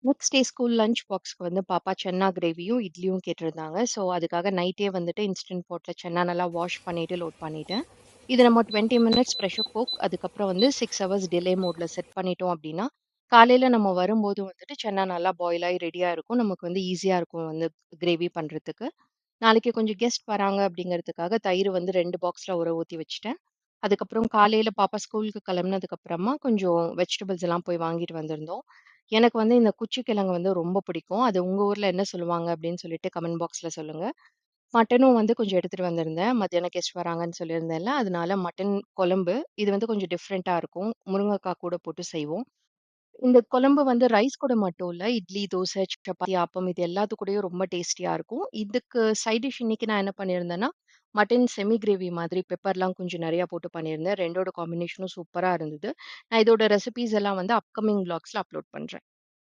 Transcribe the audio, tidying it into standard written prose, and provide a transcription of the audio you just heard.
Next day school lunch பாக்ஸ்க்கு வந்து பாப்பா சன்னா கிரேவியும், இட்லியும் கேட்டிருந்தாங்க. ஸோ, அதுக்காக நைட்டே வந்துட்டு இன்ஸ்டன்ட் பாட்ல சன்னா நல்லா வாஷ் பண்ணிட்டு, லோட் பண்ணிட்டேன். இது நம்ம 20 மினிட்ஸ் பிரஷர் குக் அதுக்கப்புறம் வந்து 6 ஹவர்ஸ் டிலே மோட்ல செட் பண்ணிட்டோம் அப்டின்னா, காலையில நம்ம வரும்போது வந்துட்டு சன்னா நல்லா பாயில் ஆயி ரெடியா இருக்கும். நமக்கு வந்து ஈஸியா இருக்கும் வந்து கிரேவி பண்றதுக்கு. நாளைக்கு கொஞ்சம் கெஸ்ட் வராங்க அப்படிங்கிறதுக்காக தயிர் வந்து 2 பாக்ஸ்ல ஊற ஊத்தி வச்சுட்டேன். அதுக்கப்புறம் காலையில பாப்பா ஸ்கூலுக்கு கிளம்புனதுக்கு அப்புறமா கொஞ்சம் வெஜிடபிள்ஸ் எல்லாம் போய் வாங்கிட்டு வந்திருந்தோம். எனக்கு வந்து இந்த குச்சி கிழங்கு வந்து ரொம்ப பிடிக்கும். அது உங்க ஊர்ல என்ன சொல்லுவாங்க அப்படின்னு சொல்லிட்டு கமெண்ட் பாக்ஸ்ல சொல்லுங்க. மட்டனும் வந்து கொஞ்சம் எடுத்துட்டு வந்திருந்தேன். மத்தியானம் கெஸ்ட் வராங்கன்னு சொல்லியிருந்தேன்ல, அதனால மட்டன் குழம்பு. இது வந்து கொஞ்சம் டிஃப்ரெண்ட்டா இருக்கும். முருங்கக்காய் கூட போட்டு செய்வோம். இந்த குழம்பு வந்து ரைஸ் கூட மட்டும் இல்ல. இட்லி, தோசை, சப்பாத்தி, ஆப்பம் இது எல்லாத்து கூடயும் ரொம்ப டேஸ்டியா இருக்கும். இதுக்கு சைட் டிஷ் இன்னைக்கு நான் என்ன பண்ணியிருந்தேன்னா, மட்டன் செமி கிரேவி மாதிரி பெப்பர்லாம் கொஞ்சம் நெறையா போட்டு பண்ணியிருந்தேன். 2ஓட காம்பினேஷனும் சூப்பரா இருந்தது. நான் இதோட ரெசிபீஸ் எல்லாம் வந்து அப்கமிங் வ்ளாக்ஸ்ல அப்லோட் பண்றேன்.